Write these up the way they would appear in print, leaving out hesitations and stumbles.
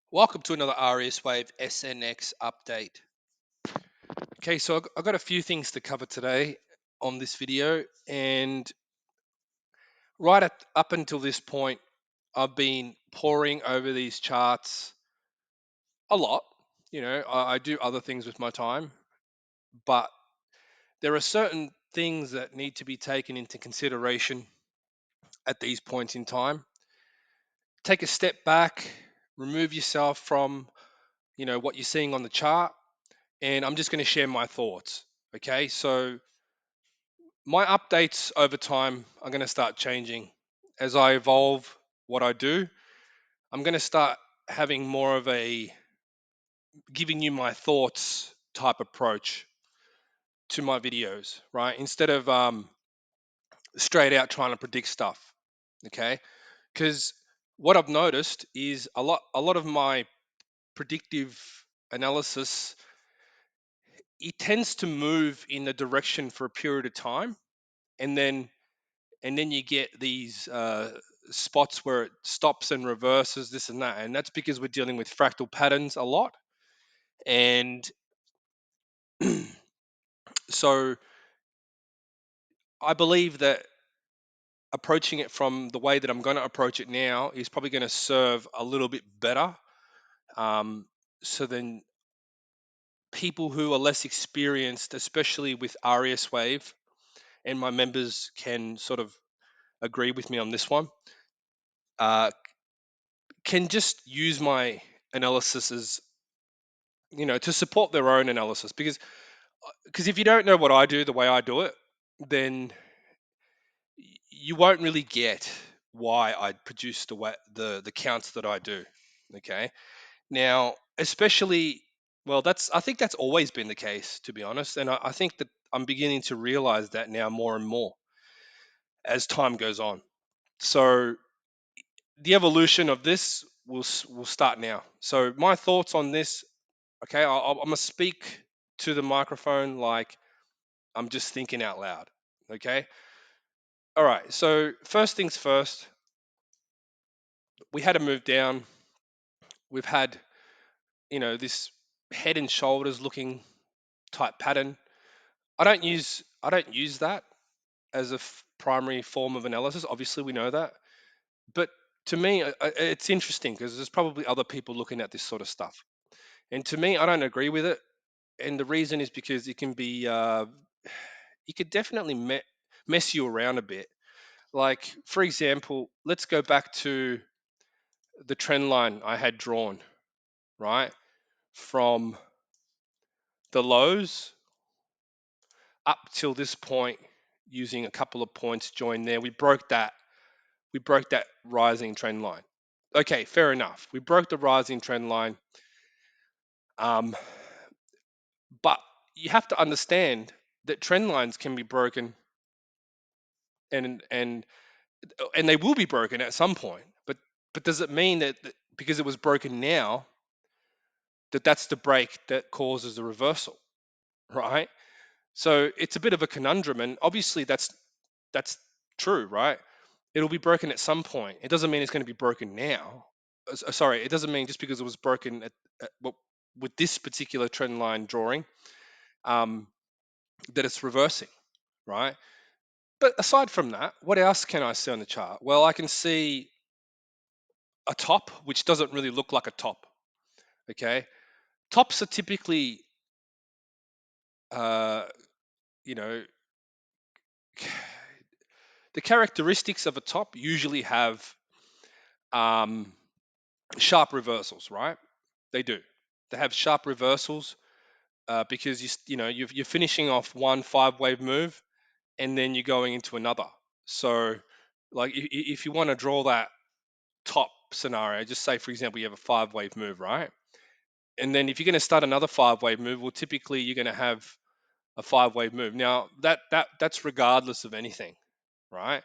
Welcome to another RS Wave SNX update. Okay, so I've got a few things to cover today on this video, and up until this point, I've been poring over these charts a lot. I do other things with my time, but there are certain things that need to be taken into consideration at these points in time. Take a step back, remove yourself from, what you're seeing on the chart, and I'm just going to share my thoughts. Okay, so my updates over time are going to start changing as I evolve what I do. I'm going to start having more of a giving you my thoughts type approach to my videos, right? Instead of straight out trying to predict stuff. Okay, because what I've noticed is a lot of my predictive analysis, it tends to move in a direction for a period of time, and then you get these spots where it stops and reverses this and that, and that's because we're dealing with fractal patterns a lot. And so I believe that approaching it from the way that I'm going to approach it now is probably going to serve a little bit better. So then people who are less experienced, especially with RES Wave, and my members can sort of agree with me on this one, uh, can just use my analysis as, to support their own analysis. Because if you don't know what I do the way I do it, then you won't really get why I produce the counts that I do. Okay. Now, especially, well, I think that's always been the case, to be honest, and I think that I'm beginning to realize that now more and more as time goes on. So the evolution of this will start now. So my thoughts on this. Okay, I'm gonna speak to the microphone like I'm just thinking out loud. Okay. All right. So first things first, we had to move down. We've had, this head and shoulders looking type pattern. I don't use that as a primary form of analysis. Obviously, we know that, but to me, it's interesting because there's probably other people looking at this sort of stuff, and to me, I don't agree with it. And the reason is because it can be, it could definitely mess you around a bit. Like, for example, let's go back to the trend line I had drawn, right? From the lows up till this point, using a couple of points joined there. We broke that. We broke that rising trend line. Okay, fair enough. We broke the rising trend line. Um, but you have to understand that trend lines can be broken, and and they will be broken at some point. But does it mean that because it was broken now, that's the break that causes the reversal, right? So it's a bit of a conundrum, and obviously that's true, right? It'll be broken at some point. It doesn't mean it's going to be broken now. Sorry, it doesn't mean just because it was broken with this particular trend line drawing, um, that it's reversing, right? But aside from that, what else can I see on the chart? Well, I can see a top, which doesn't really look like a top. Okay, tops are typically, uh, you know, the characteristics of a top usually have, um, sharp reversals, right? They do. They have sharp reversals, because you're finishing off one 5 wave move and then you're going into another. So, like, if you want to draw that top scenario, just say for example you have a 5 wave move, right? And then if you're going to start another 5 wave move, well, typically you're going to have a 5 wave move. Now that's regardless of anything, right?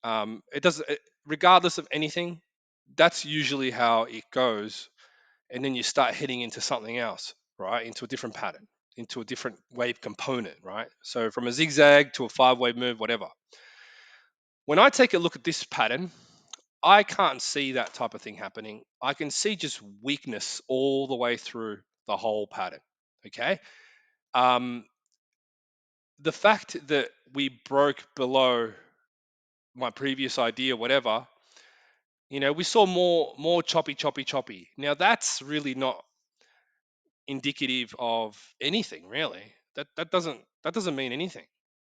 It doesn't. Regardless of anything, that's usually how it goes. And then you start heading into something else, right? Into a different pattern, into a different wave component, right? So from a zigzag to a 5 wave move, whatever. When I take a look at this pattern, I can't see that type of thing happening. I can see just weakness all the way through the whole pattern. Okay. Um, the fact that we broke below my previous idea, whatever, we saw more choppy. Now that's really not indicative of anything, really. That doesn't mean anything,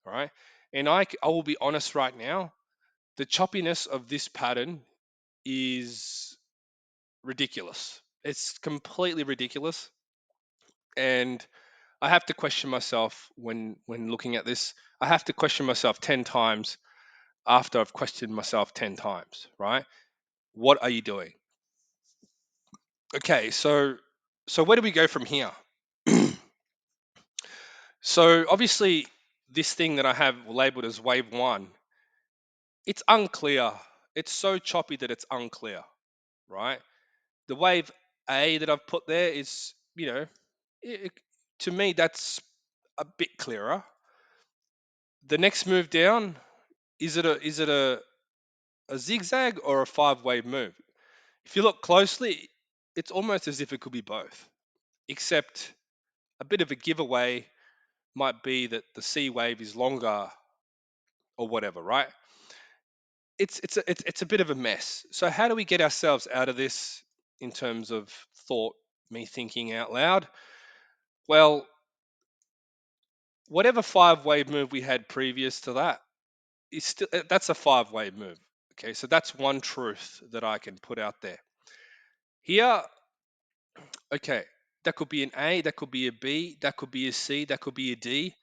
right? And I will be honest right now. The choppiness of this pattern is ridiculous. It's completely ridiculous, and I have to question myself when looking at this. I have to question myself 10 times after I've questioned myself 10 times, right? What are you doing? Okay, so where do we go from here? So obviously this thing that I have labeled as wave 1, it's unclear. It's so choppy that it's unclear, right? The wave A that I've put there is, it, to me that's a bit clearer. The next move down, is it a zigzag or a 5-wave move? If you look closely, it's almost as if it could be both, except a bit of a giveaway might be that the C wave is longer or whatever, right? It's a bit of a mess. So how do we get ourselves out of this in terms of thought, me thinking out loud? Well, whatever 5-wave move we had previous to that is still that's a 5-wave move. Okay, so that's one truth that I can put out there. Here, okay, that could be an A, that could be a B, that could be a C, that could be a D.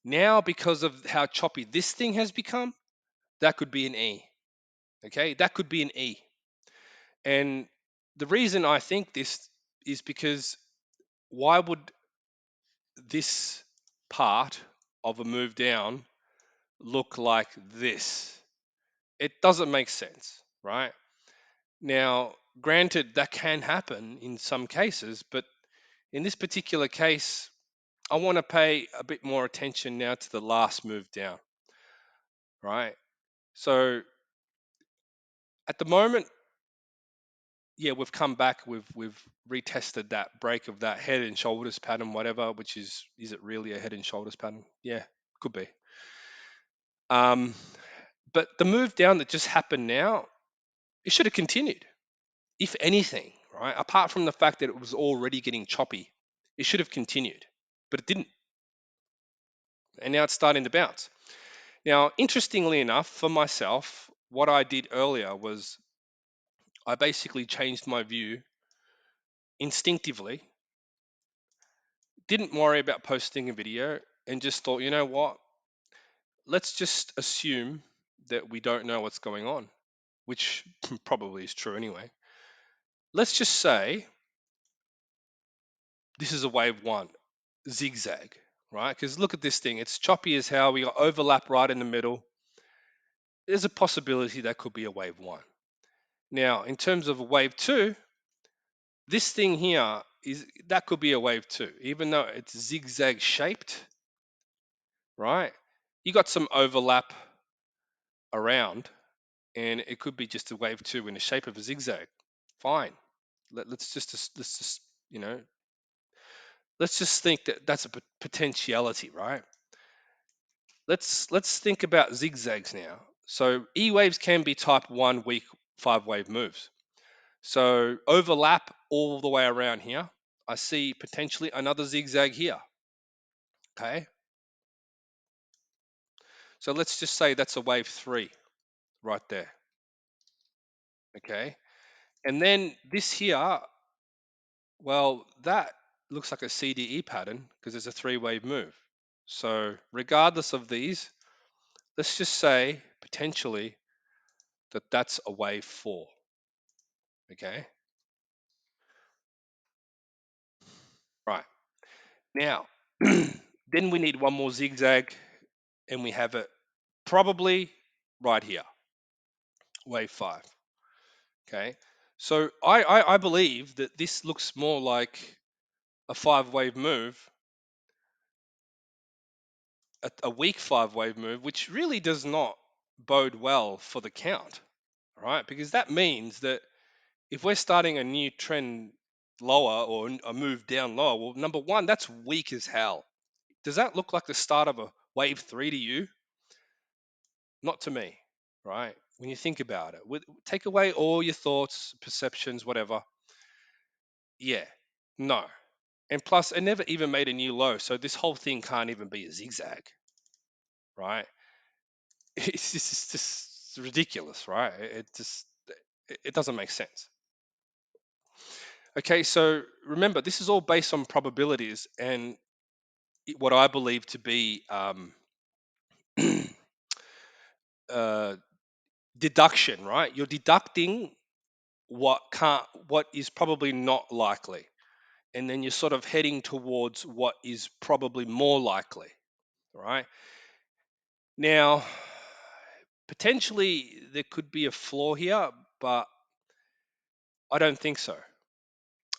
Now, because of how choppy this thing has become, that could be an E. Okay, that could be an E. And the reason I think this is because why would this part of a move down look like this? It doesn't make sense, right? Now, granted, that can happen in some cases, but in this particular case, I want to pay a bit more attention now to the last move down, right? So at the moment, yeah, we've come back, we've retested that break of that head and shoulders pattern, whatever, which is it really a head and shoulders pattern? Yeah, could be. Um, but the move down that just happened now, it should have continued. If anything, right? Apart from the fact that it was already getting choppy, it should have continued, but it didn't. And now it's starting to bounce. Now, interestingly enough, for myself, what I did earlier was I basically changed my view instinctively, didn't worry about posting a video, and just thought, you know what? Let's just assume that we don't know what's going on, which probably is true anyway. Let's just say this is a wave 1, zigzag, right? Because look at this thing. It's choppy as hell. We got overlap right in the middle. There's a possibility that could be a wave 1. Now, in terms of a wave 2, this thing here is that could be a wave 2, even though it's zigzag shaped, right? You got some overlap around, and it could be just a wave 2 in the shape of a zigzag. Fine. Let's just let's just think that that's a potentiality, right? Let's think about zigzags now. So E waves can be type 1 weak 5-wave moves. So overlap all the way around here. I see potentially another zigzag here. Okay. So let's just say that's a wave 3 right there. Okay. And then this here, well, that looks like a CDE pattern because it's a 3-wave move. So regardless of these, let's just say potentially that that's a wave 4. Okay. Right. Now, then we need one more zigzag, and we have it probably right here, wave 5. Okay. So I believe that this looks more like a 5-wave move, a weak 5-wave move, which really does not bode well for the count. right? Because that means that if we're starting a new trend lower or a move down lower, well, number one, that's weak as hell. Does that look like the start of a wave 3 to you? Not to me, right? When you think about it, take away all your thoughts, perceptions, whatever. Yeah, no. And plus, it never even made a new low, so this whole thing can't even be a zigzag, right? It's just ridiculous, right? It doesn't make sense. Okay, so remember, this is all based on probabilities and what I believe to be uh, deduction, right? You're deducting what is probably not likely, and then you're sort of heading towards what is probably more likely, right? Now, potentially there could be a flaw here, but I don't think so.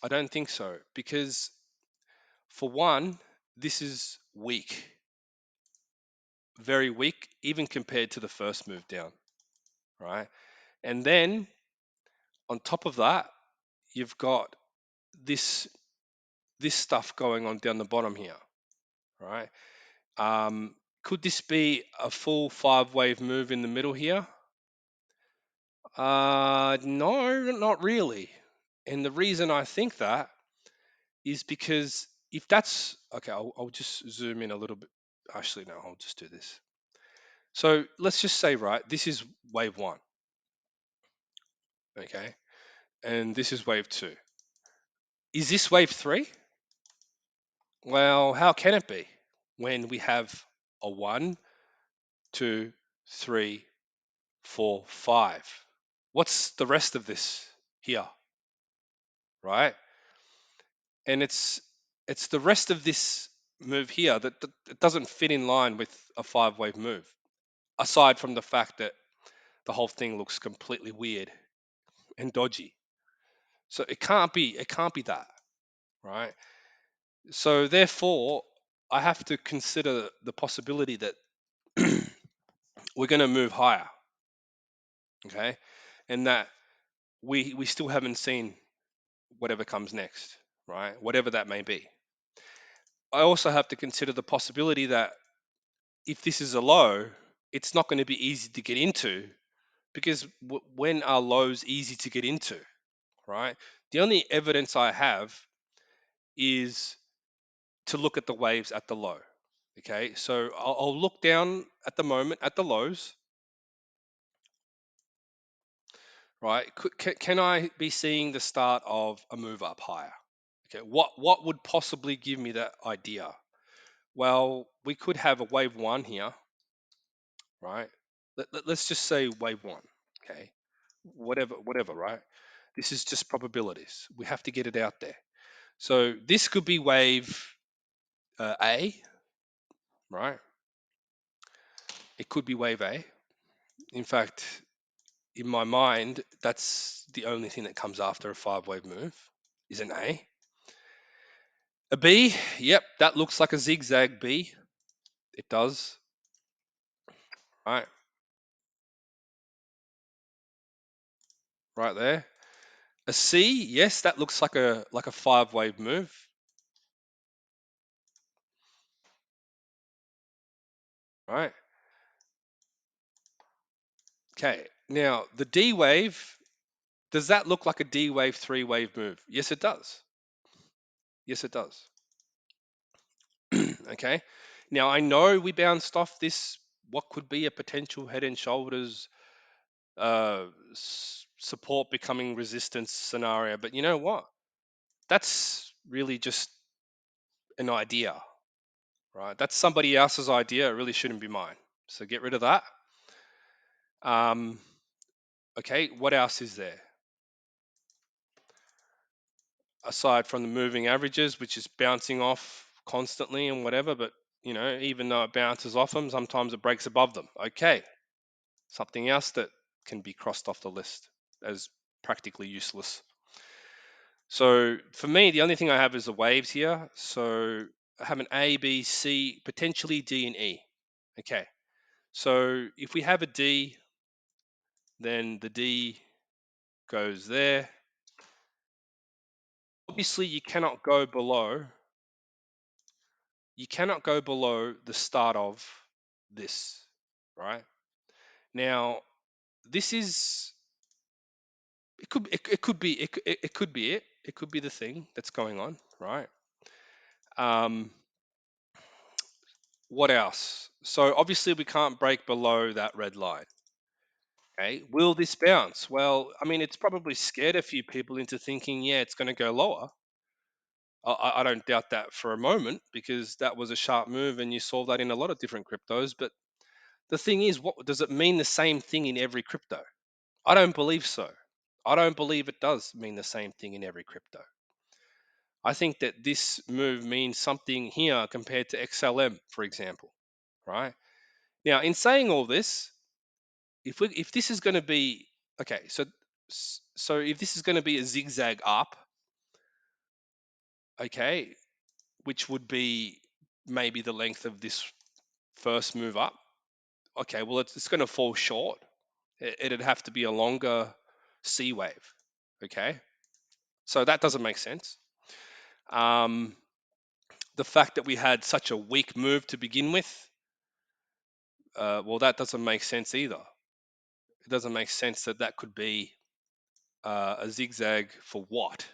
I don't think so because, for one, this is weak, very weak, even compared to the first move down, right? And then on top of that, you've got this this stuff going on down the bottom here, right? Could this be a full 5-wave move in the middle here? No, not really. And the reason I think that is because if that's okay, I'll just zoom in a little bit. Actually, no, I'll just do this. So let's just say, right, this is wave 1, okay, and this is wave 2. Is this wave 3? Well, how can it be when we have a 1, 2, 3, 4, 5? What's the rest of this here, right? And it's the rest of this move here that it doesn't fit in line with a 5-wave move, aside from the fact that the whole thing looks completely weird and dodgy. So it can't be that, right? So therefore, I have to consider the possibility that we're going to move higher, okay, and that we still haven't seen whatever comes next, right? Whatever that may be. I also have to consider the possibility that if this is a low, it's not going to be easy to get into because when are lows easy to get into, right? The only evidence I have is to look at the waves at the low. Okay, so I'll look down at the moment at the lows, right? Can I be seeing the start of a move up higher? Okay, what would possibly give me that idea? Well, we could have a wave 1 here, right? Let's just say wave 1, okay? Whatever, right? This is just probabilities. We have to get it out there. So this could be wave A, right? It could be wave A. In fact, in my mind, that's the only thing that comes after a 5-wave move is an A. A B, yep, that looks like a zigzag B. It does, right? Right there. A C, yes, that looks like a 5-wave move, right? Okay. Now the D wave, does that look like a D wave 3-wave move? Yes, it does. Yes, it does. Okay. Now I know we bounced off this, what could be a potential head and shoulders support becoming resistance scenario, but you know what? That's really just an idea, right? That's somebody else's idea. It really shouldn't be mine. So get rid of that. Um, okay. What else is there aside from the moving averages, which is bouncing off constantly and whatever? But even though it bounces off them, sometimes it breaks above them. Okay. Something else that can be crossed off the list as practically useless. So for me, the only thing I have is the waves here. So I have an A, B, C, potentially D and E. Okay. So if we have a D, then the D goes there. Obviously, you cannot go below the start of this, right? Now, this is it could be it could be it. It could be the thing that's going on, right? Um, what else? So obviously we can't break below that red line. Okay, will this bounce? Well, I mean, it's probably scared a few people into thinking, yeah, it's going to go lower. I don't doubt that for a moment because that was a sharp move, and you saw that in a lot of different cryptos. But the thing is, what does it mean the same thing in every crypto? I don't believe so. I don't believe it does mean the same thing in every crypto. I think that this move means something here compared to XLM, for example, right? Now, in saying all this, if this is going to be okay, so if this is going to be a zigzag up, okay, which would be maybe the length of this first move up, okay, well it's going to fall short. It'd have to be a longer C wave, okay? So that doesn't make sense. Um, the fact that we had such a weak move to begin with, well, that doesn't make sense either. It doesn't make sense that that could be a zigzag for what?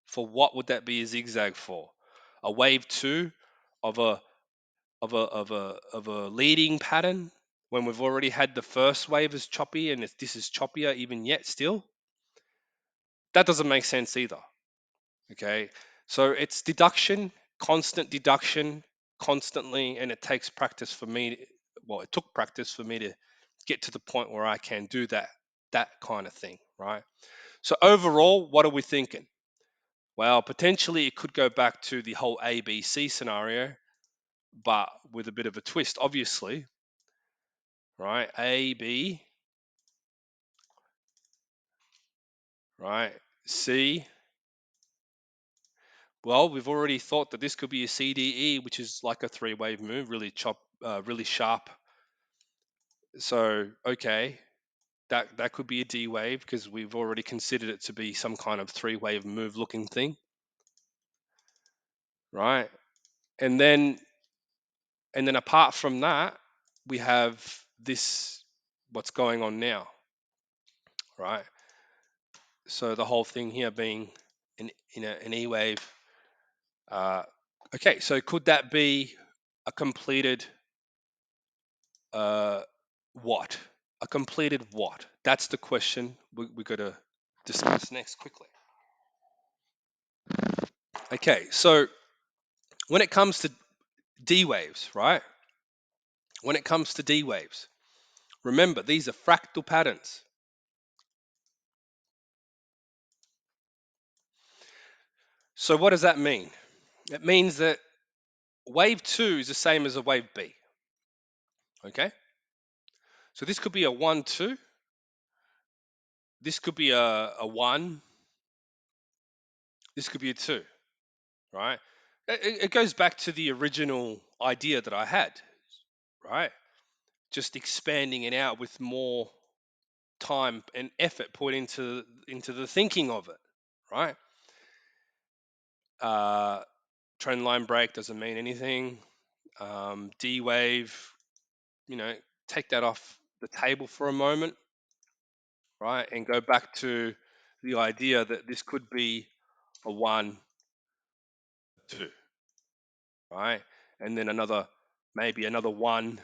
For what would that be a zigzag for? A wave two of a leading pattern when we've already had the first wave as choppy, and if this is choppier even yet still? That doesn't make sense either. Okay, so it's deduction, constant deduction, constantly, and it takes practice for me. Well, it took practice for me to get to the point where I can do that kind of thing, right? So overall, what are we thinking? Well, potentially it could go back to the whole ABC scenario, but with a bit of a twist, obviously, right? A, B, right? C. Well, we've already thought that this could be a CDE, which is like a three-wave move, really sharp. So, okay, that could be a D wave because we've already considered it to be some kind of three-wave move-looking thing, right? And then apart from that, we have this what's going on now, right? So the whole thing here being an E wave. Okay, so could that be a completed uh, what? A completed what? That's the question we got to discuss next quickly. Okay, so when it comes to D waves, right? When it comes to D waves, remember these are fractal patterns. So what does that mean? It means that wave 2 is the same as a wave B. Okay? So this could be a 1 2. This could be a 1. This could be a 2, right? It goes back to the original idea that I had, right? Just expanding it out with more time and effort put into the thinking of it, right? Uh, trend line break doesn't mean anything. D wave, you know, take that off the table for a moment, right? And go back to the idea that this could be a 1 2, right? And then maybe another 1,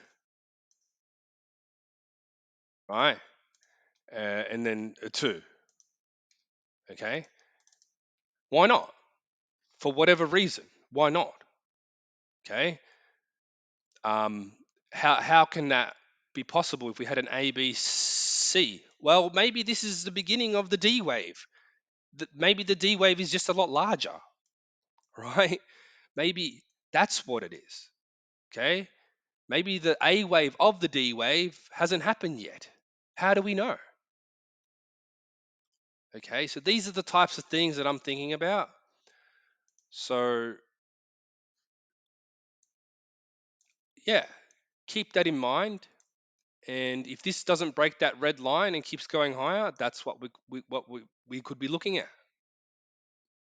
right? And then a 2, okay? Why not? For whatever reason, why not? Okay. How can that be possible if we had an A, B, C? Well, maybe this is the beginning of the D wave. Maybe the D wave is just a lot larger, right? Maybe that's what it is. Okay. Maybe the A wave of the D wave hasn't happened yet. How do we know? Okay. So these are the types of things that I'm thinking about. So, yeah, keep that in mind. if this doesn't break that red line and keeps going higher, that's what we could be looking at.